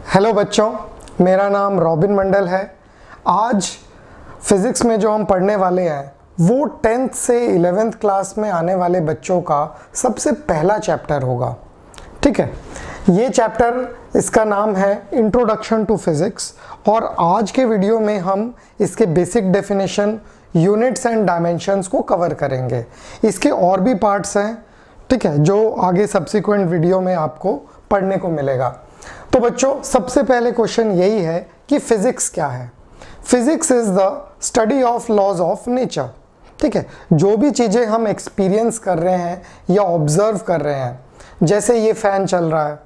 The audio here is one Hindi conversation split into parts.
हेलो बच्चों, मेरा नाम रॉबिन मंडल है। आज फिज़िक्स में जो हम पढ़ने वाले हैं वो 10th से 11th क्लास में आने वाले बच्चों का सबसे पहला चैप्टर होगा। ठीक है, ये चैप्टर इसका नाम है इंट्रोडक्शन टू फिज़िक्स और आज के वीडियो में हम इसके basic definition, units and dimensions को कवर करेंगे। इसके और भी पार्ट्स हैं, ठीक है, जो आगे सब्सिक्वेंट वीडियो में आपको पढ़ने को मिलेगा। तो बच्चों, सबसे पहले क्वेश्चन यही है कि फिजिक्स क्या है। Physics is the study of laws of nature. ठीक है, जो भी चीज़ें हम एक्सपीरियंस कर रहे हैं या ऑब्जर्व कर रहे हैं, जैसे ये फैन चल रहा है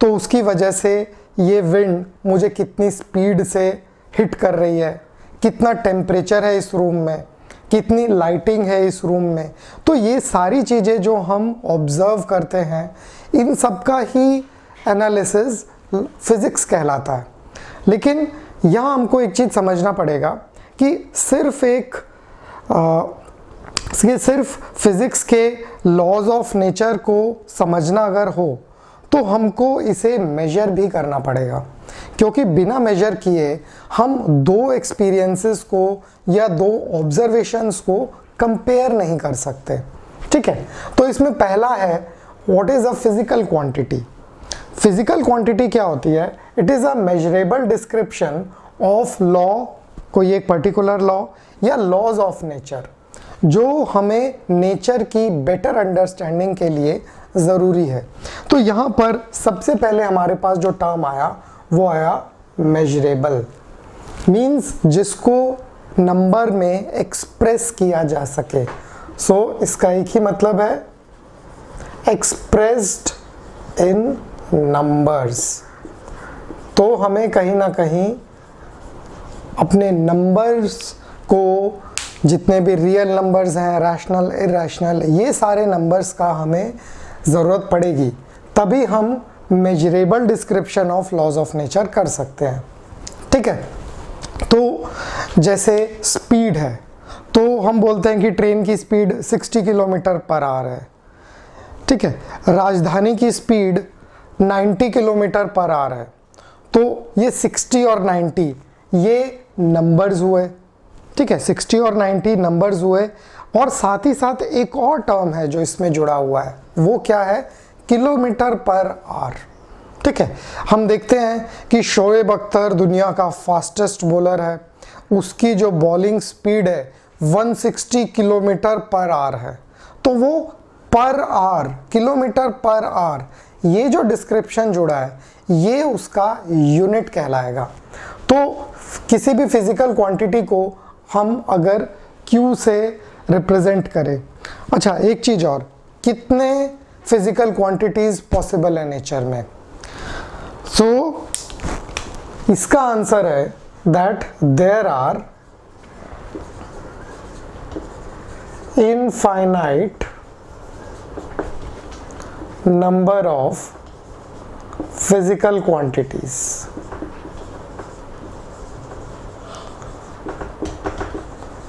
तो उसकी वजह से ये विंड मुझे कितनी स्पीड से हिट कर रही है, कितना टेम्परेचर है इस रूम में, कितनी लाइटिंग है इस रूम में। तो ये सारी चीज़ें जो हम ऑब्जर्व करते हैं, इन सब का ही एनालिसिस फिज़िक्स कहलाता है। लेकिन यहाँ हमको एक चीज़ समझना पड़ेगा कि सिर्फ फिज़िक्स के लॉज ऑफ नेचर को समझना अगर हो तो हमको इसे मेजर भी करना पड़ेगा, क्योंकि बिना मेजर किए हम दो एक्सपीरियंसेस को या दो ऑब्जर्वेशंस को कंपेयर नहीं कर सकते। ठीक है, तो इसमें पहला है what is a physical quantity. Physical quantity क्या होती है? It is a measurable description of law, कोई एक पर्टिकुलर लॉ या लॉज ऑफ नेचर, जो हमें नेचर की बेटर अंडरस्टैंडिंग के लिए ज़रूरी है। तो यहाँ पर सबसे पहले हमारे पास जो टर्म आया वो आया मेजरेबल, मीन्स जिसको नंबर में एक्सप्रेस किया जा सके। सो इसका एक ही मतलब है, एक्सप्रेस्ड इन नंबर्स। तो हमें कहीं ना कहीं अपने नंबर्स को, जितने भी रियल नंबर्स हैं, रैशनल, इरैशनल, ये सारे नंबर्स का हमें ज़रूरत पड़ेगी, तभी हम measurable description of laws of nature कर सकते हैं। ठीक है, तो जैसे स्पीड है तो हम बोलते हैं कि ट्रेन की स्पीड 60 किलोमीटर पर आवर है। ठीक है, राजधानी की स्पीड 90 किलोमीटर पर आवर है। तो ये 60 और 90 ये नंबर्स हुए। ठीक है, 60 और 90 नंबर्स हुए, और साथ ही साथ एक और टर्म है जो इसमें जुड़ा हुआ है, वो क्या है? Kilometre per hour. ठीक है, हम देखते हैं कि शोएब अख्तर दुनिया का फास्टेस्ट बॉलर है, उसकी जो बॉलिंग स्पीड है 160 किलोमीटर पर आवर है। तो वो per hour, kilometre per hour, ये जो डिस्क्रिप्शन जुड़ा है ये उसका यूनिट कहलाएगा। तो किसी भी फिजिकल क्वांटिटी को हम अगर Q से रिप्रेजेंट करें, अच्छा एक चीज़ और, कितने फिजिकल क्वांटिटीज पॉसिबल है नेचर में? सो इसका आंसर है that there are infinite number of physical quantities.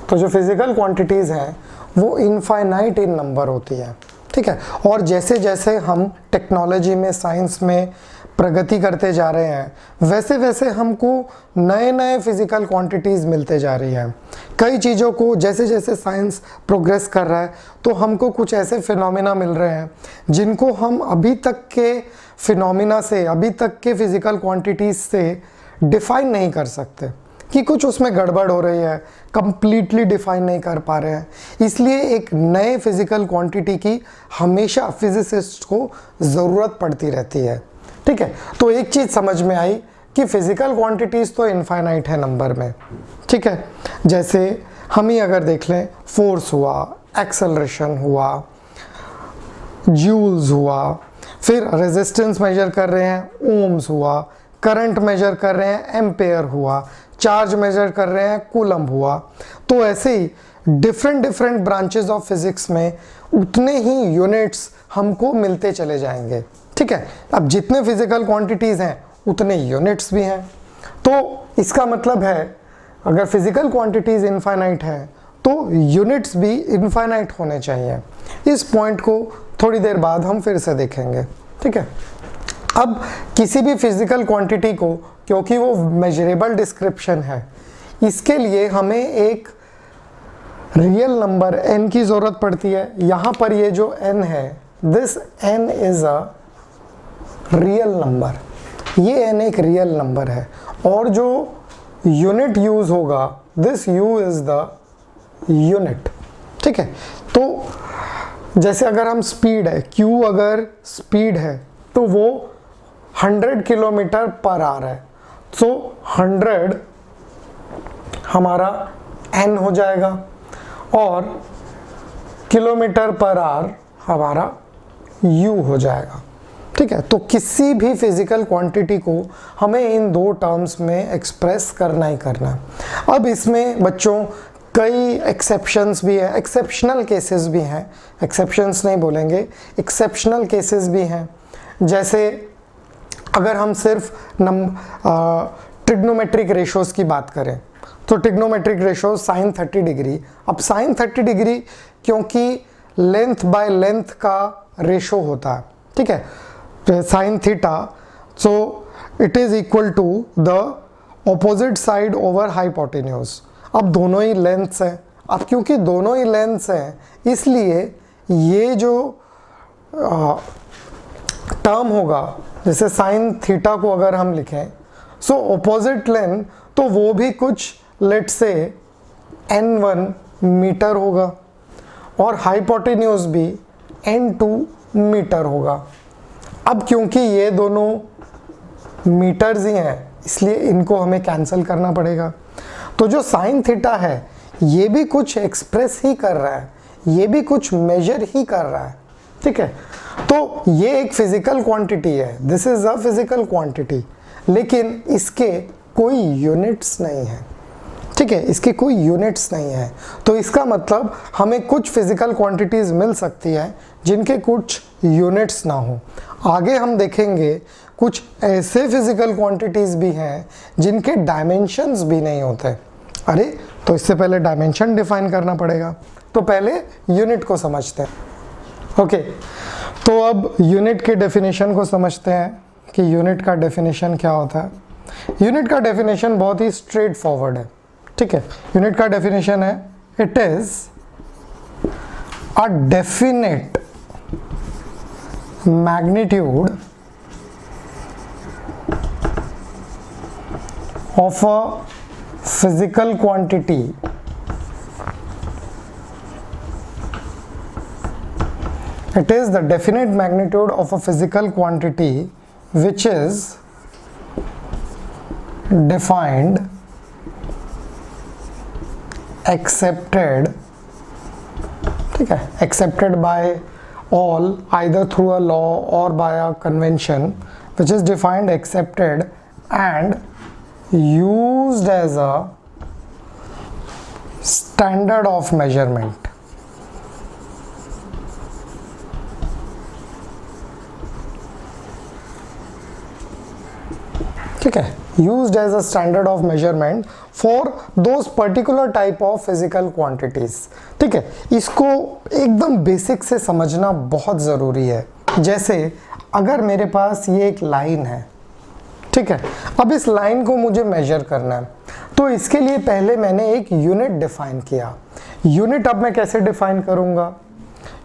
तो जो फिजिकल क्वांटिटीज हैं वो इनफाइनाइट इन नंबर होती है। ठीक है, और जैसे जैसे हम टेक्नोलॉजी में, साइंस में प्रगति करते जा रहे हैं, वैसे वैसे हमको नए नए फिजिकल क्वांटिटीज़ मिलते जा रही हैं। कई चीज़ों को जैसे जैसे साइंस प्रोग्रेस कर रहा है तो हमको कुछ ऐसे फिनोमिना मिल रहे हैं जिनको हम अभी तक के फिनोमिना से, अभी तक के फिजिकल क्वांटिटीज़ से डिफाइन नहीं कर सकते, कि कुछ उसमें गड़बड़ हो रही है, कंप्लीटली डिफाइन नहीं कर पा रहे हैं। इसलिए एक नए फिजिकल क्वांटिटी की हमेशा फिजिसिस्ट को ज़रूरत पड़ती रहती है। ठीक है, तो एक चीज़ समझ में आई कि फिजिकल क्वांटिटीज़ तो इनफाइनाइट है नंबर में। ठीक है, जैसे हम ही अगर देख लें, फोर्स हुआ, एक्सेलरेशन हुआ, जूल्स हुआ, फिर रेजिस्टेंस मेजर कर रहे हैं, ओम्स हुआ, करंट मेजर कर रहे हैं, एम्पेयर हुआ, चार्ज मेजर कर रहे हैं, कूलम्ब हुआ। तो ऐसे ही डिफरेंट ब्रांचेस ऑफ फिजिक्स में उतने ही यूनिट्स हमको मिलते चले जाएंगे। ठीक है, अब जितने फिजिकल क्वांटिटीज़ हैं उतने यूनिट्स भी हैं। तो इसका मतलब है अगर फिजिकल क्वांटिटीज़ इनफाइनाइट है तो यूनिट्स भी इनफाइनाइट होने चाहिए। इस पॉइंट को थोड़ी देर बाद हम फिर से देखेंगे। ठीक है, अब किसी भी फिजिकल क्वांटिटी को, क्योंकि वो मेजरेबल डिस्क्रिप्शन है, इसके लिए हमें एक रियल नंबर n की ज़रूरत पड़ती है। यहाँ पर ये जो n है, this n is a real number, ये n एक रियल नंबर है। और जो यूनिट यूज़ होगा, this u is the unit, ठीक है। तो जैसे अगर हम स्पीड है, q अगर स्पीड है तो वो 100 किलोमीटर पर आवर है, तो 100 हमारा n हो जाएगा और किलोमीटर पर आवर हमारा u हो जाएगा, ठीक है। तो किसी भी फिजिकल क्वांटिटी को हमें इन दो टर्म्स में एक्सप्रेस करना ही करना है। अब इसमें बच्चों कई एक्सेप्शंस भी है, एक्सेप्शनल केसेस भी हैं, एक्सेप्शंस नहीं बोलेंगे, एक्सेप्शनल केसेस भी हैं। जैसे अगर हम सिर्फ ट्रिग्नोमेट्रिक रेशोज़ की बात करें, तो ट्रिग्नोमेट्रिक रेशो साइन 30 डिग्री। अब साइन 30 डिग्री क्योंकि लेंथ बाय लेंथ का रेशो होता है, ठीक है, sine theta, so it is equal to the opposite side over hypotenuse. अब दोनों ही लेंथ्स हैं, अब क्योंकि दोनों ही लेंथ्स हैं इसलिए ये जो टर्म होगा, जैसे साइन थीटा को अगर हम लिखें, सो ऑपोजिट लेंथ, तो वो भी कुछ लेट से n1 मीटर होगा और हाइपोटेन्यूज भी n2 मीटर होगा। अब क्योंकि ये दोनों मीटर्स ही हैं इसलिए इनको हमें कैंसिल करना पड़ेगा। तो जो साइन थीटा है ये भी कुछ एक्सप्रेस ही कर रहा है, ये भी कुछ मेजर ही कर रहा है, ठीक है। तो ये एक फिजिकल क्वांटिटी है, this is a physical quantity, लेकिन इसके कोई यूनिट्स नहीं है, ठीक है, इसकी कोई यूनिट्स नहीं है। तो इसका मतलब हमें कुछ फिजिकल क्वांटिटीज़ मिल सकती है जिनके कुछ यूनिट्स ना हो। आगे हम देखेंगे कुछ ऐसे फिजिकल क्वांटिटीज़ भी हैं जिनके डायमेंशंस भी नहीं होते। अरे तो इससे पहले डायमेंशन डिफाइन करना पड़ेगा, तो पहले यूनिट को समझते हैं। ओके, तो अब यूनिट के डेफिनेशन को समझते हैं कि यूनिट का डेफिनेशन क्या होता है। यूनिट का डेफिनेशन बहुत ही स्ट्रेट फॉरवर्ड है, ठीक है। यूनिट का डेफिनेशन है, it is a definite magnitude of a physical quantity it is the definite magnitude of a physical quantity which is defined, accepted, ठीक है, accepted by all either through a law or by a convention, which is defined, accepted and used as a standard of measurement. ठीक है, used as a standard of measurement for those particular type of physical quantities. ठीक है, इसको एकदम बेसिक से समझना बहुत ज़रूरी है। जैसे अगर मेरे पास ये एक लाइन है, ठीक है, अब इस लाइन को मुझे मेजर करना है, तो इसके लिए पहले मैंने एक यूनिट डिफाइन किया। यूनिट अब मैं कैसे डिफाइन करूँगा?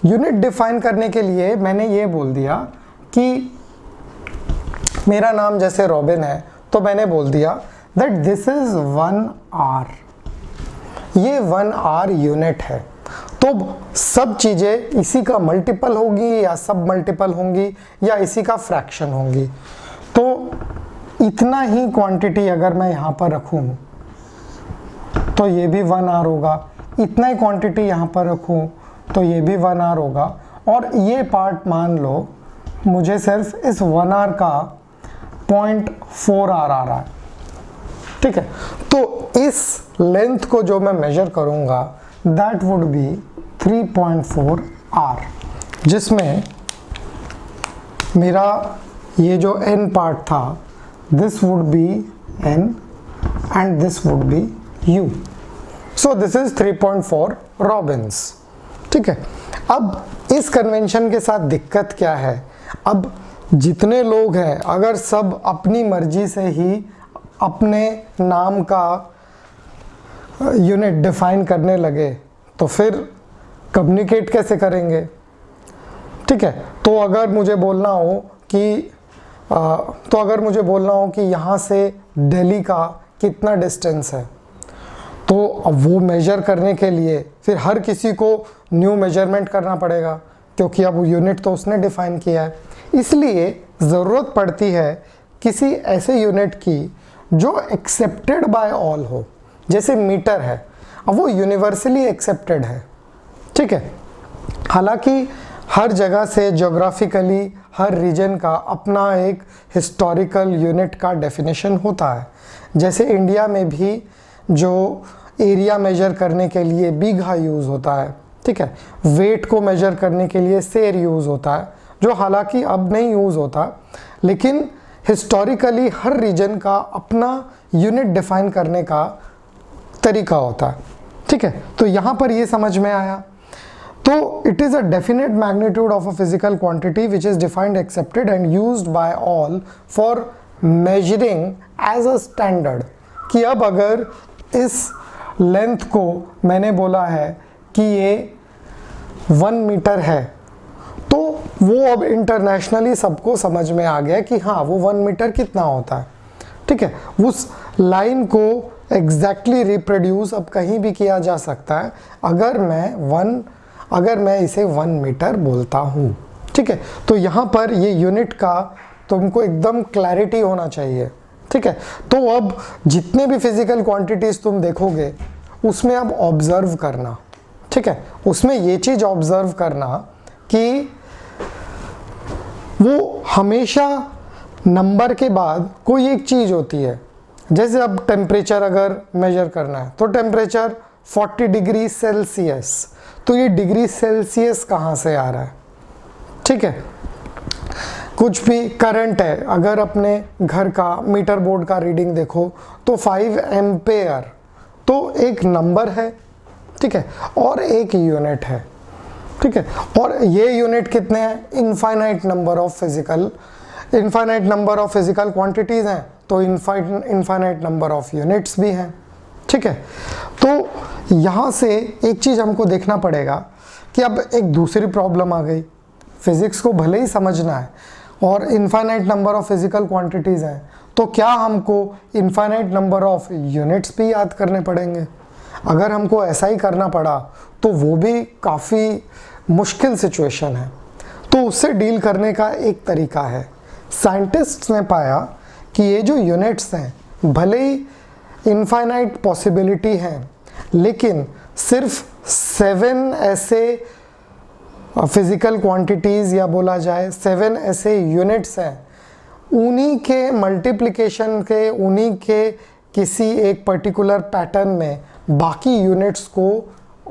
यूनिट डिफाइन करने के लिए मैंने ये बोल दिया कि मेरा नाम जैसे रॉबिन है, तो मैंने बोल दिया दैट दिस इज 1 आवर, ये 1 आवर यूनिट है। तो सब चीज़ें इसी का मल्टीपल होगी या सब मल्टीपल होंगी या इसी का फ्रैक्शन होंगी। तो इतना ही क्वांटिटी अगर मैं यहाँ पर रखूँ तो ये भी 1 आवर होगा, इतना ही क्वांटिटी यहाँ पर रखूँ तो ये भी 1 आवर होगा, और ये पार्ट मान लो मुझे सिर्फ इस 1 आवर का 0.4 आवर आ रहा है। ठीक है, तो इस लेंथ को जो मैं मेजर करूंगा दैट वुड बी 3.4 आवर, जिसमें मेरा ये जो n पार्ट था this would be n and this would be u। So this is 3.4 Robins. ठीक है, अब इस कन्वेंशन के साथ दिक्कत क्या है? अब जितने लोग हैं अगर सब अपनी मर्जी से ही अपने नाम का यूनिट डिफाइन करने लगे तो फिर कम्युनिकेट कैसे करेंगे? ठीक है, तो अगर मुझे बोलना हो कि यहाँ से दिल्ली का कितना डिस्टेंस है, तो अब वो मेजर करने के लिए फिर हर किसी को न्यू मेजरमेंट करना पड़ेगा, क्योंकि अब यूनिट तो उसने डिफाइन किया है। इसलिए ज़रूरत पड़ती है किसी ऐसे यूनिट की जो एक्सेप्टेड बाय ऑल हो। जैसे मीटर है, अब वो यूनिवर्सली एक्सेप्टेड है, ठीक है। हालांकि हर जगह से ज्योग्राफिकली हर रीजन का अपना एक हिस्टोरिकल यूनिट का डेफिनेशन होता है। जैसे इंडिया में भी जो एरिया मेजर करने के लिए बीघा यूज़ होता है, ठीक है। वेट को मेजर करने के लिए सेर यूज़ होता है, जो हालांकि अब नहीं यूज़ होता, लेकिन हिस्टोरिकली हर रीजन का अपना यूनिट डिफाइन करने का तरीका होता है, ठीक है। तो यहाँ पर ये समझ में आया। तो it is a definite magnitude of a physical quantity which is defined, accepted and used by all for measuring as a standard. कि अब अगर इस लेंथ को मैंने बोला है कि ये 1 मीटर है, तो वो अब इंटरनेशनली सबको समझ में आ गया कि हाँ वो 1 मीटर कितना होता है, ठीक है। उस लाइन को एग्जैक्टली रिप्रोड्यूस अब कहीं भी किया जा सकता है अगर मैं इसे 1 मीटर बोलता हूँ, ठीक है। तो यहाँ पर ये यूनिट का तुमको एकदम क्लैरिटी होना चाहिए, ठीक है। तो अब जितने भी फिजिकल क्वांटिटीज तुम देखोगे उसमें अब ऑब्जर्व करना, ठीक है। उसमें ये चीज़ ऑब्जर्व करना कि वो हमेशा नंबर के बाद कोई एक चीज़ होती है। जैसे अब टेम्परेचर अगर मेजर करना है तो टेम्परेचर 40 डिग्री सेल्सियस, तो ये डिग्री सेल्सियस कहाँ से आ रहा है, ठीक है। कुछ भी करंट है, अगर अपने घर का मीटर बोर्ड का रीडिंग देखो तो 5 एम्पेयर, तो एक नंबर है, ठीक है, और एक यूनिट है, ठीक है। और ये यूनिट कितने हैं? Infinite number of physical quantities हैं, तो इनफाइनाइट नंबर ऑफ यूनिट्स भी हैं, ठीक है। तो यहाँ से एक चीज़ हमको देखना पड़ेगा कि अब एक दूसरी प्रॉब्लम आ गई। फिजिक्स को भले ही समझना है और infinite number of physical quantities हैं, तो क्या हमको इनफाइनाइट नंबर ऑफ यूनिट्स भी याद करने पड़ेंगे? अगर हमको ऐसा ही करना पड़ा तो वो भी काफ़ी मुश्किल सिचुएशन है। तो उससे डील करने का एक तरीका है। साइंटिस्ट्स ने पाया कि ये जो यूनिट्स हैं भले ही इनफाइनाइट पॉसिबिलिटी हैं, लेकिन सिर्फ 7 ऐसे फिजिकल क्वांटिटीज़ या बोला जाए 7 ऐसे यूनिट्स हैं, उन्हीं के मल्टीप्लिकेशन के, उन्हीं के किसी एक पर्टिकुलर पैटर्न में बाकी यूनिट्स को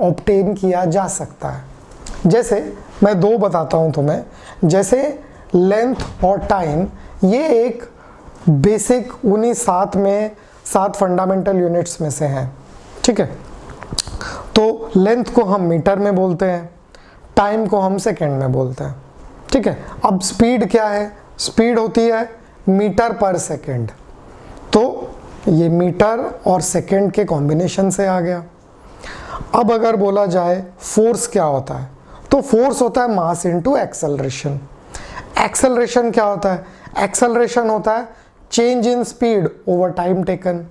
ऑब्टेन किया जा सकता है। जैसे मैं 2 बताता हूँ तुम्हें। जैसे लेंथ और टाइम, ये एक बेसिक उन्हीं 7 फंडामेंटल यूनिट्स में से हैं, ठीक है। तो लेंथ को हम मीटर में बोलते हैं, टाइम को हम सेकंड में बोलते हैं, ठीक है। अब स्पीड क्या है? स्पीड होती है मीटर पर सेकंड, तो ये मीटर और सेकंड के कॉम्बिनेशन से आ गया। अब अगर बोला जाए फोर्स क्या होता है, तो फोर्स होता है मास इनटू एक्सेलरेशन। एक्सेलरेशन क्या होता है? एक्सेलरेशन होता है change in speed over time taken.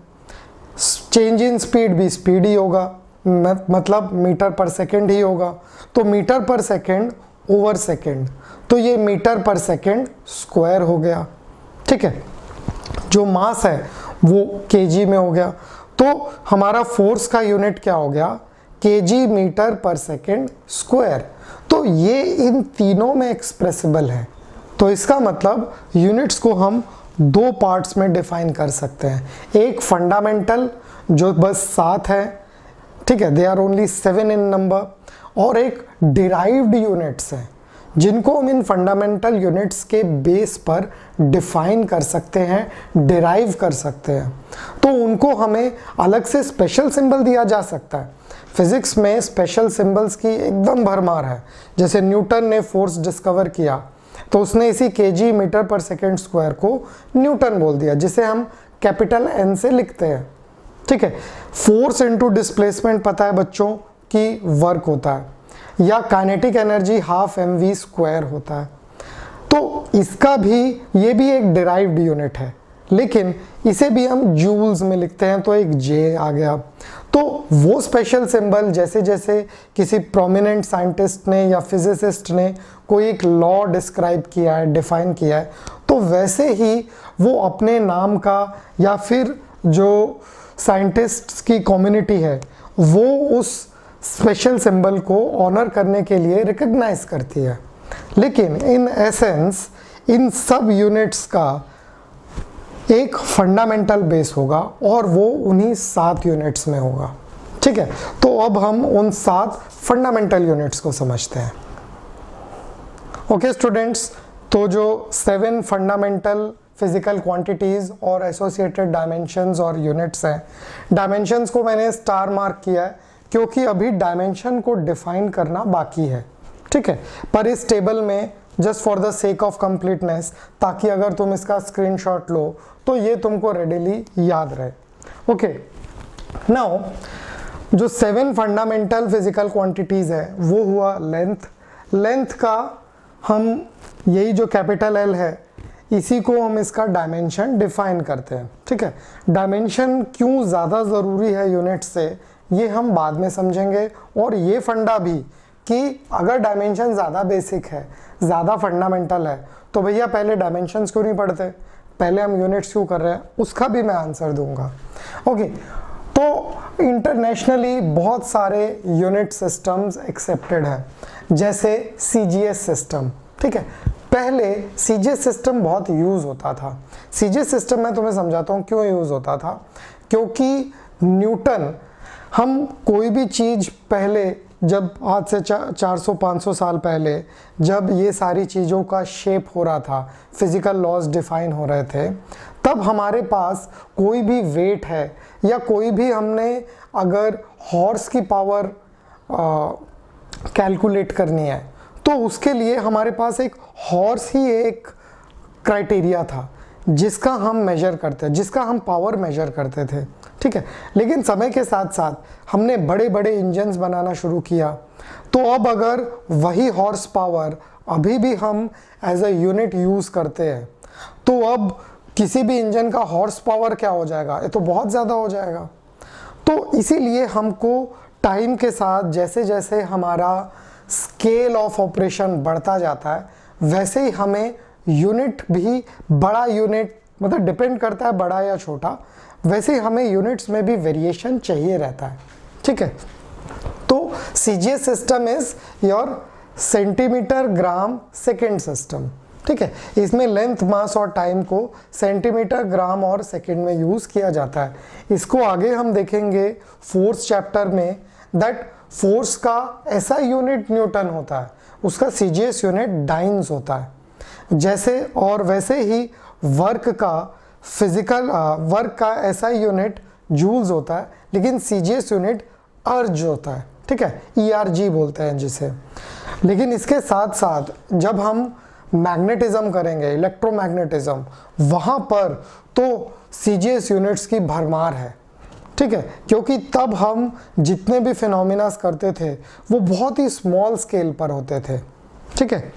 Change in speed भी स्पीड ही होगा, मतलब मीटर पर सेकंड ही होगा, तो मीटर पर सेकंड ओवर सेकंड, तो ये मीटर पर सेकंड स्क्वायर हो गया, ठीक है। जो मास है वो केजी में हो गया, तो हमारा फोर्स का यूनिट क्या हो गया? केजी मीटर पर सेकंड स्क्वायर। तो ये इन तीनों में एक्सप्रेसिबल है। तो इसका मतलब यूनिट्स को हम 2 पार्ट्स में डिफाइन कर सकते हैं। एक फंडामेंटल जो बस 7 है, ठीक है, they are only 7 in number, और एक डिराइव्ड यूनिट्स हैं जिनको हम इन फंडामेंटल यूनिट्स के बेस पर डिफाइन कर सकते हैं, डिराइव कर सकते हैं। तो उनको हमें अलग से स्पेशल सिंबल दिया जा सकता है। फिजिक्स में स्पेशल सिंबल्स की एकदम भरमार है। जैसे न्यूटन ने फोर्स डिस्कवर किया, तो उसने इसी केजी मीटर पर सेकेंड स्क्वायर को न्यूटन बोल दिया, जिसे हम कैपिटल एन से लिखते हैं। ठीक है, फोर्स इनटू डिस्प्लेसमेंट पता है बच्चों कि वर्क होता है, या kinetic energy half mv square होता है। तो इसका भी, ये भी एक डिराइव्ड यूनिट है, लेकिन इसे भी हम जूल्स में लिखते हैं, तो एक जे आ गया। तो वो स्पेशल सिंबल, जैसे जैसे किसी प्रोमिनेंट साइंटिस्ट ने या फिजिसिस्ट ने कोई एक लॉ डिस्क्राइब किया है, डिफाइन किया है, तो वैसे ही वो अपने नाम का या फिर जो साइंटिस्ट्स की कम्युनिटी है वो उस स्पेशल सिंबल को ऑनर करने के लिए रिकग्नाइज करती है। लेकिन इन एसेंस इन सब यूनिट्स का एक फंडामेंटल बेस होगा और वो उन्हीं 7 यूनिट्स में होगा। ठीक है, तो अब हम उन 7 फंडामेंटल यूनिट्स को समझते हैं। ओके स्टूडेंट्स, तो जो 7 फंडामेंटल फिजिकल क्वांटिटीज और एसोसिएटेड डायमेंशंस और यूनिट्स हैं, डायमेंशंस को मैंने स्टार मार्क किया है क्योंकि अभी डायमेंशन को डिफाइन करना बाकी है। ठीक है, पर इस टेबल में just for the sake of completeness, ताकि अगर तुम इसका स्क्रीनशॉट लो तो ये तुमको रेडिली याद रहे। ओके, नाउ जो 7 फंडामेंटल फिजिकल क्वांटिटीज है वो हुआ लेंथ का हम यही जो कैपिटल एल है इसी को हम इसका डायमेंशन डिफाइन करते हैं। ठीक है, डायमेंशन क्यों ज़्यादा ज़रूरी है यूनिट से ये हम बाद में समझेंगे, और ये फंडा भी कि अगर डायमेंशन ज़्यादा बेसिक है, ज़्यादा फंडामेंटल है, तो भैया पहले डायमेंशंस क्यों नहीं पढ़ते, पहले हम यूनिट्स क्यों कर रहे हैं, उसका भी मैं आंसर दूंगा। ओके, तो इंटरनेशनली बहुत सारे यूनिट सिस्टम्स एक्सेप्टेड है, जैसे सीजीएस सिस्टम। ठीक है, पहले सीजीएस सिस्टम बहुत यूज़ होता था। सीजीएस सिस्टम मैं तुम्हें समझाता हूँ क्यों यूज़ होता था, क्योंकि न्यूटन, हम कोई भी चीज़ पहले, जब आज से 400-500 साल पहले जब ये सारी चीज़ों का शेप हो रहा था, फिजिकल लॉज डिफाइन हो रहे थे, तब हमारे पास कोई भी वेट है या कोई भी हमने अगर हॉर्स की पावर कैलकुलेट करनी है तो उसके लिए हमारे पास एक हॉर्स ही एक क्राइटेरिया था जिसका हम मेजर करते, जिसका हम पावर मेजर करते थे। ठीक है, लेकिन समय के साथ साथ हमने बड़े बड़े इंजन्स बनाना शुरू किया, तो अब अगर वही हॉर्स पावर अभी भी हम एज अ यूनिट यूज़ करते हैं, तो अब किसी भी इंजन का हॉर्स पावर क्या हो जाएगा, ये तो बहुत ज़्यादा हो जाएगा। तो इसीलिए हमको टाइम के साथ जैसे जैसे हमारा स्केल ऑफ ऑपरेशन बढ़ता जाता है, वैसे ही हमें यूनिट भी, बड़ा यूनिट मतलब डिपेंड करता है बड़ा या छोटा, वैसे ही हमें यूनिट्स में भी वेरिएशन चाहिए रहता है। ठीक है, तो CGS system is your centimetre gram second system. ठीक है, इसमें लेंथ, मास और टाइम को सेंटीमीटर, ग्राम और सेकेंड में यूज़ किया जाता है। इसको आगे हम देखेंगे 4th चैप्टर में, दैट फोर्स का ऐसा यूनिट न्यूटन होता है, उसका सीजीएस यूनिट डाइन्स होता है, जैसे और वैसे ही वर्क का वर्क का ऐसा यूनिट जूल्स होता है, लेकिन सीजीएस यूनिट अर्ज होता है। ठीक है, ERG बोलते हैं जिसे। लेकिन इसके साथ साथ जब हम मैग्नेटिज्म करेंगे, इलेक्ट्रोमैग्नेटिज्म, वहाँ पर तो सीजीएस यूनिट्स की भरमार है। ठीक है, क्योंकि तब हम जितने भी फिनोमिनास करते थे वो बहुत ही स्मॉल स्केल पर होते थे। ठीक है,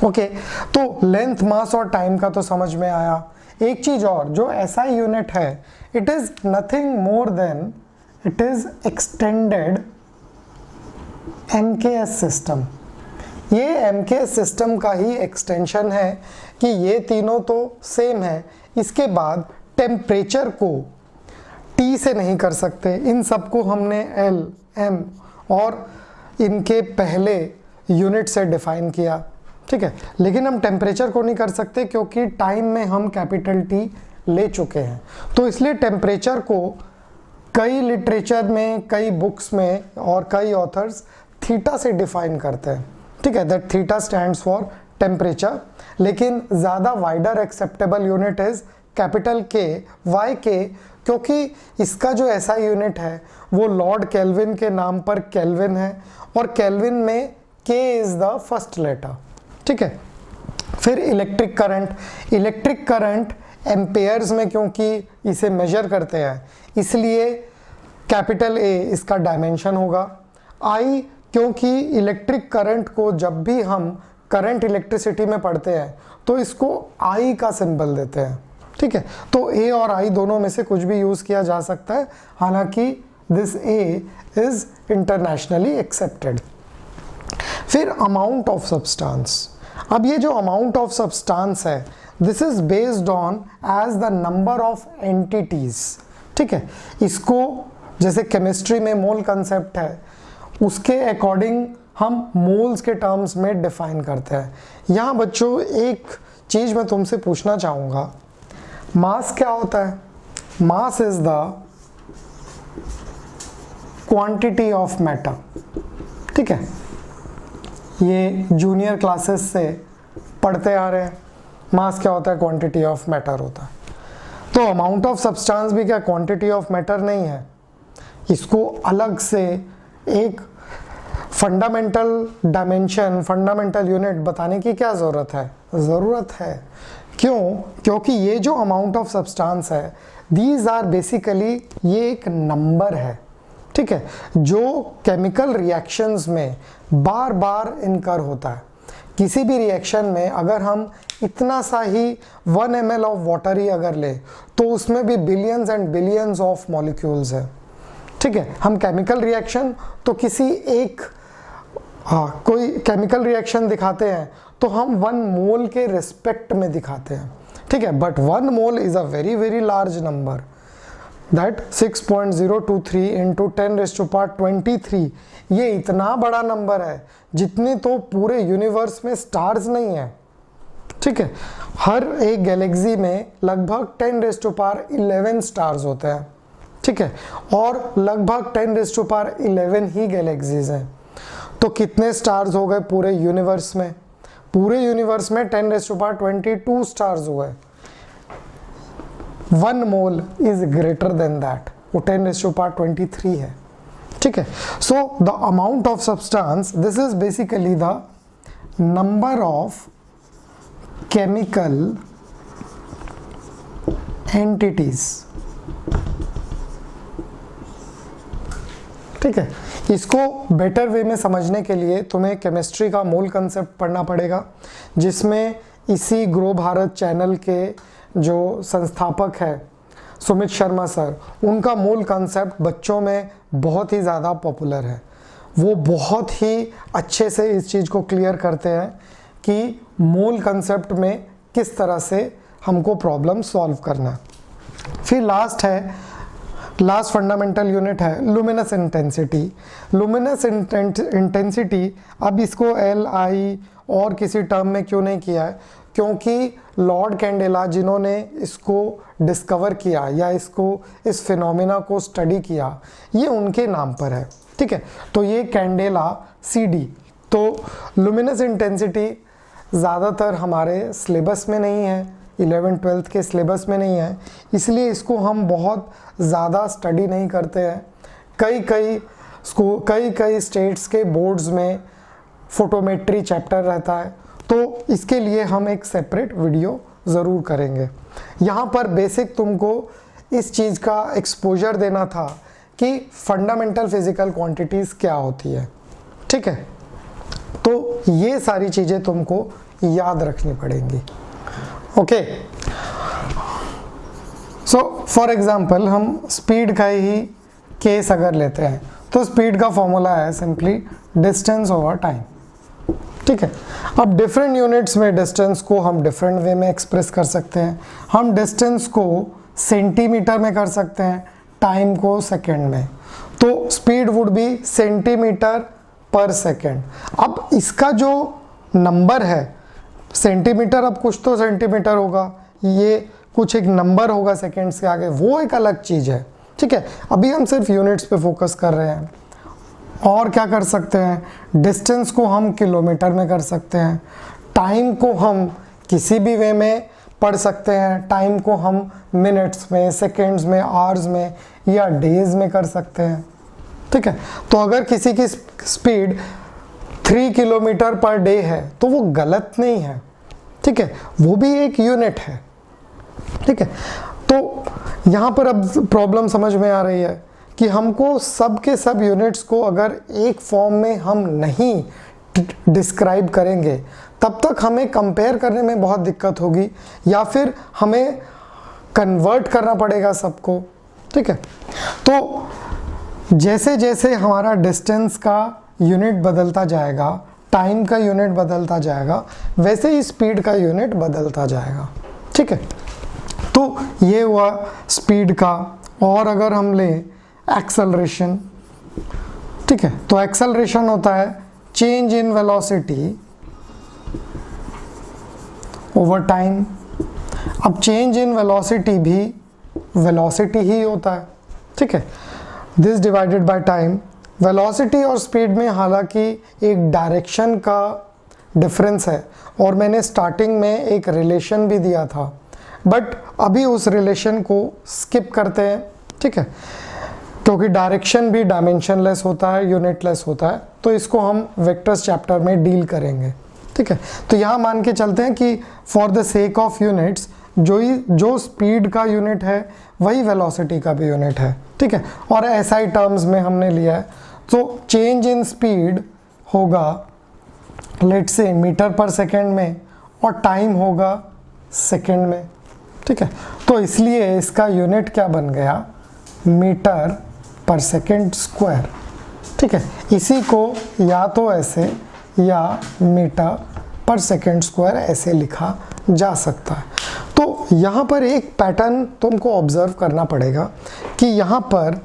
ओके, तो लेंथ, मास और टाइम का तो समझ में आया। एक चीज और, जो ऐसा यूनिट है, it is nothing more than, it is extended MKS system. ये MKS सिस्टम का ही एक्सटेंशन है कि ये तीनों तो सेम है, इसके बाद टेम्परेचर को T से नहीं कर सकते, इन सबको हमने L, M और इनके पहले यूनिट से डिफाइन किया। ठीक है, लेकिन हम टेम्परेचर को नहीं कर सकते क्योंकि टाइम में हम कैपिटल T ले चुके हैं। तो इसलिए टेम्परेचर को कई लिटरेचर में, कई बुक्स में और कई ऑथर्स थीटा से डिफाइन करते हैं। ठीक है, that theta stands for temperature, लेकिन ज़्यादा wider acceptable unit is capital K, why K, क्योंकि इसका जो ऐसा यूनिट है वो लॉर्ड केल्विन के नाम पर केल्विन है, और केल्विन में K is the first letter. ठीक है, फिर इलेक्ट्रिक करंट एम्पेयर्स में, क्योंकि इसे मेजर करते हैं इसलिए कैपिटल ए इसका डायमेंशन होगा। आई, क्योंकि इलेक्ट्रिक करंट को जब भी हम करंट इलेक्ट्रिसिटी में पढ़ते हैं तो इसको आई का सिंबल देते हैं, ठीक है। तो ए और आई दोनों में से कुछ भी यूज किया जा सकता है, हालांकि this a is internationally accepted. फिर अमाउंट ऑफ सब्सटेंस। अब ये जो अमाउंट ऑफ सब्सटेंस है, this is based on as the number of entities, ठीक है। इसको जैसे केमिस्ट्री में मोल कंसेप्ट है, उसके अकॉर्डिंग हम मोल्स के टर्म्स में डिफाइन करते हैं। यहाँ बच्चों एक चीज मैं तुमसे पूछना चाहूंगा, मास क्या होता है? Mass is the quantity of matter, ठीक है। ये जूनियर क्लासेस से पढ़ते आ रहे हैं, मास क्या होता है? क्वांटिटी ऑफ मैटर होता है। तो अमाउंट ऑफ सब्सटेंस भी क्या क्वांटिटी ऑफ मैटर नहीं है? इसको अलग से एक फंडामेंटल डायमेंशन, फंडामेंटल यूनिट बताने की क्या ज़रूरत है? ज़रूरत है। क्यों? क्योंकि ये जो अमाउंट ऑफ सब्सटेंस है, दीज आर बेसिकली, ये एक नंबर है, ठीक है, जो केमिकल रिएक्शंस में बार बार इनकर होता है। किसी भी रिएक्शन में अगर हम इतना सा ही 1 ml ऑफ वाटर ही अगर ले तो उसमें भी billions and billions of molecules है, ठीक है। हम केमिकल रिएक्शन तो किसी एक कोई केमिकल रिएक्शन दिखाते हैं तो हम 1 मोल के रिस्पेक्ट में दिखाते हैं, ठीक है। But 1 mole is a very very large number, that 6.023 into 10⁻23, ये इतना बड़ा नंबर है जितनी तो पूरे यूनिवर्स में स्टार्स नहीं है, ठीक है। हर एक गैलेक्सी में लगभग 10⁻11 स्टार्स होते हैं, ठीक है, और लगभग 10⁻11 ही गैलेक्सीज हैं। तो कितने स्टार्स हो गए पूरे यूनिवर्स में? पूरे यूनिवर्स में 10⁻22 स्टार्स हुए। 1 mole is greater than that, वो 10⁻23 है, ठीक है। So the amount of substance, this is basically the number of chemical entities, ठीक है। इसको बेटर वे में समझने के लिए तुम्हें केमिस्ट्री का मूल कंसेप्ट पढ़ना पड़ेगा, जिसमें इसी ग्रो भारत चैनल के जो संस्थापक है सुमित शर्मा सर, उनका मूल कंसेप्ट बच्चों में बहुत ही ज़्यादा पॉपुलर है। वो बहुत ही अच्छे से इस चीज़ को क्लियर करते हैं कि मूल कंसेप्ट में किस तरह से हमको प्रॉब्लम सॉल्व करना है। फिर लास्ट फंडामेंटल यूनिट है लुमिनस इंटेंसिटी। लुमिनस इंटेंसिटी, अब इसको LI और किसी टर्म में क्यों नहीं किया है? क्योंकि लॉर्ड कैंडेला जिन्होंने इसको डिस्कवर किया या इस फिनोमेना को स्टडी किया, ये उनके नाम पर है, ठीक है। तो ये कैंडेला CD। तो लुमिनस इंटेंसिटी ज़्यादातर हमारे सिलेबस में नहीं है, 11th 12th के सिलेबस में नहीं है, इसलिए इसको हम बहुत ज़्यादा स्टडी नहीं करते हैं। कई स्टेट्स के बोर्ड्स में फोटोमेट्री चैप्टर रहता है, तो इसके लिए हम एक सेपरेट वीडियो ज़रूर करेंगे। यहाँ पर बेसिक तुमको इस चीज़ का एक्सपोजर देना था कि फंडामेंटल फिजिकल क्वांटिटीज़ क्या होती है, ठीक है। तो ये सारी चीज़ें तुमको याद रखनी पड़ेंगी, ओके। सो फॉर एग्जांपल हम स्पीड का ही केस अगर लेते हैं, तो स्पीड का फॉर्मूला है सिंपली डिस्टेंस ओवर टाइम, ठीक है। अब डिफरेंट यूनिट्स में डिस्टेंस को हम डिफरेंट वे में एक्सप्रेस कर सकते हैं। हम डिस्टेंस को सेंटीमीटर में कर सकते हैं, टाइम को सेकंड में। तो स्पीड वुड बी सेंटीमीटर पर सेकंड। अब इसका जो नंबर है सेंटीमीटर, अब कुछ तो सेंटीमीटर होगा, ये कुछ एक नंबर होगा सेकंड्स के आगे, वो एक अलग चीज़ है, ठीक है। अभी हम सिर्फ यूनिट्स पे फोकस कर रहे हैं। और क्या कर सकते हैं? डिस्टेंस को हम किलोमीटर में कर सकते हैं, टाइम को हम किसी भी वे में पढ़ सकते हैं, टाइम को हम मिनट्स में, सेकेंड्स में, आवर्स में या डेज में कर सकते हैं, ठीक है। तो अगर किसी की स्पीड 3 किलोमीटर पर डे है तो वो गलत नहीं है, ठीक है, वो भी एक यूनिट है। ठीक है, तो यहाँ पर अब प्रॉब्लम समझ में आ रही है कि हमको सब के सब यूनिट्स को अगर एक फॉर्म में हम नहीं डिस्क्राइब करेंगे तब तक हमें कंपेयर करने में बहुत दिक्कत होगी, या फिर हमें कन्वर्ट करना पड़ेगा सबको। ठीक है, तो जैसे जैसे हमारा डिस्टेंस का यूनिट बदलता जाएगा, टाइम का यूनिट बदलता जाएगा, वैसे ही स्पीड का यूनिट बदलता जाएगा। ठीक है, तो ये हुआ स्पीड का। और अगर हम लें एक्सेलरेशन, ठीक है, तो एक्सेलरेशन होता है change in velocity over time. अब चेंज इन वेलोसिटी भी वेलोसिटी ही होता है। ठीक है, this divided by time. Velocity और स्पीड में हालांकि एक डायरेक्शन का डिफरेंस है, और मैंने स्टार्टिंग में एक रिलेशन भी दिया था, बट अभी उस रिलेशन को स्किप करते हैं। ठीक है, क्योंकि डायरेक्शन भी डायमेंशनलेस होता है, यूनिटलेस होता है, तो इसको हम वेक्टर्स चैप्टर में डील करेंगे। ठीक है, तो यहाँ मान के चलते हैं कि for the sake of units जो स्पीड का यूनिट है वही वेलोसिटी का भी यूनिट है। ठीक है, और ऐसा ही टर्म्स में हमने लिया है। तो चेंज इन स्पीड होगा लेट्स से मीटर पर सेकेंड में, और टाइम होगा सेकेंड में। ठीक है, तो इसलिए इसका यूनिट क्या बन गया, मीटर पर सेकेंड स्क्वायर। ठीक है, इसी को या तो ऐसे या मीटर पर सेकेंड स्क्वायर ऐसे लिखा जा सकता है। तो यहाँ पर एक पैटर्न तुमको ऑब्जर्व करना पड़ेगा कि यहाँ पर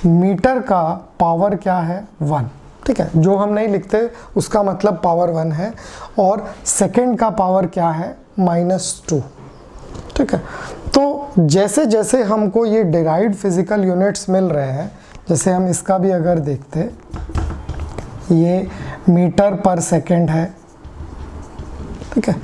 मीटर का पावर क्या है, 1। ठीक है, जो हम नहीं लिखते उसका मतलब पावर 1 है, और सेकेंड का पावर क्या है, -2। ठीक है, तो जैसे जैसे हमको ये डिराइव्ड फिजिकल यूनिट्स मिल रहे हैं, जैसे हम इसका भी अगर देखते, ये मीटर पर सेकेंड है। ठीक है,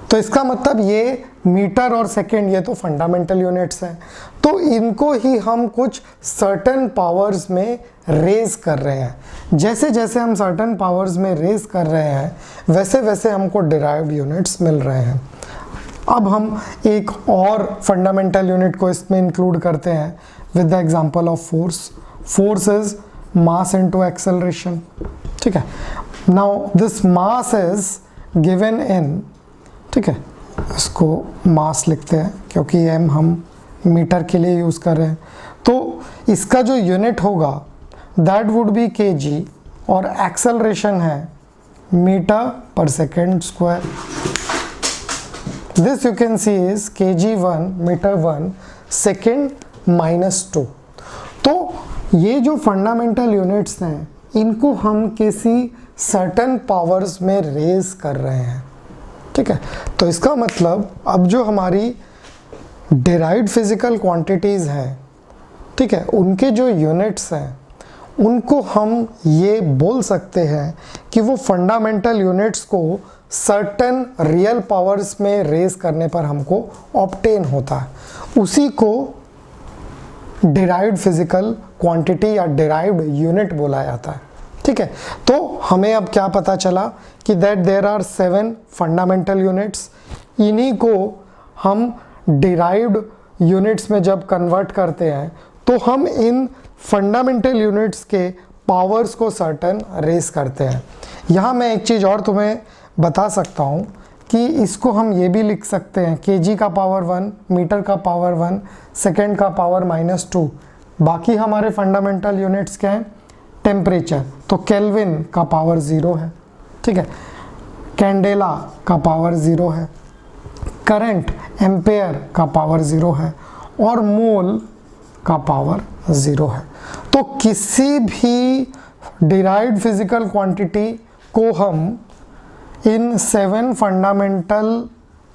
तो इसका मतलब ये मीटर और सेकेंड ये तो फंडामेंटल यूनिट्स हैं, तो इनको ही हम कुछ सर्टेन पावर्स में रेज कर रहे हैं। जैसे जैसे हम सर्टेन पावर्स में रेज कर रहे हैं वैसे वैसे हमको डिराइव्ड यूनिट्स मिल रहे हैं। अब हम एक और फंडामेंटल यूनिट को इसमें इंक्लूड करते हैं with the example of force. Force is mass into acceleration. ठीक है, now this mass is given in, ठीक है, इसको मास लिखते हैं क्योंकि एम हम मीटर के लिए यूज़ कर रहे हैं, तो इसका जो यूनिट होगा दैट वुड बी केजी, और एक्सेलरेशन है मीटर पर second square. This you can see is kg1 metre 1 second -2। तो ये जो फंडामेंटल यूनिट्स हैं इनको हम किसी सर्टेन पावर्स में रेज कर रहे हैं। ठीक है, तो इसका मतलब अब जो हमारी डिराइव्ड फिजिकल क्वांटिटीज़ हैं, ठीक है, उनके जो यूनिट्स हैं उनको हम ये बोल सकते हैं कि वो फंडामेंटल यूनिट्स को सर्टेन रियल पावर्स में रेज करने पर हमको ऑब्टेन होता है। उसी को डिराइव्ड फिजिकल क्वांटिटी या डिराइव्ड यूनिट बोला जाता है। ठीक है, तो हमें अब क्या पता चला कि that there are 7 fundamental units. इन्हीं को हम डिराइव्ड यूनिट्स में जब कन्वर्ट करते हैं तो हम इन फंडामेंटल यूनिट्स के पावर्स को सर्टेन रेज करते हैं। यहाँ मैं एक चीज़ और तुम्हें बता सकता हूँ कि इसको हम ये भी लिख सकते हैं kg का पावर 1, मीटर का पावर 1, सेकेंड का पावर -2। बाकी हमारे फंडामेंटल यूनिट्स क्या हैं, टेम्परेचर, तो केल्विन का पावर 0 है। ठीक है, कैंडेला का पावर 0 है, करंट एम्पेयर का पावर 0 है, और मोल का पावर 0 है। तो किसी भी डिराइव्ड फिजिकल क्वांटिटी को हम इन 7 फंडामेंटल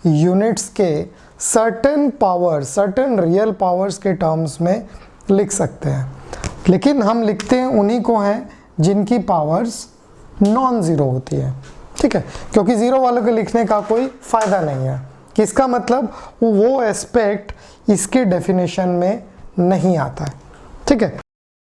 यूनिट्स के certain power, certain real powers के टर्म्स में लिख सकते हैं, लेकिन हम लिखते हैं उन्हीं को हैं जिनकी पावर्स नॉन ज़ीरो होती है। ठीक है, क्योंकि ज़ीरो वालों को लिखने का कोई फ़ायदा नहीं है, किसका मतलब वो एस्पेक्ट इसके डेफिनेशन में नहीं आता है। ठीक है,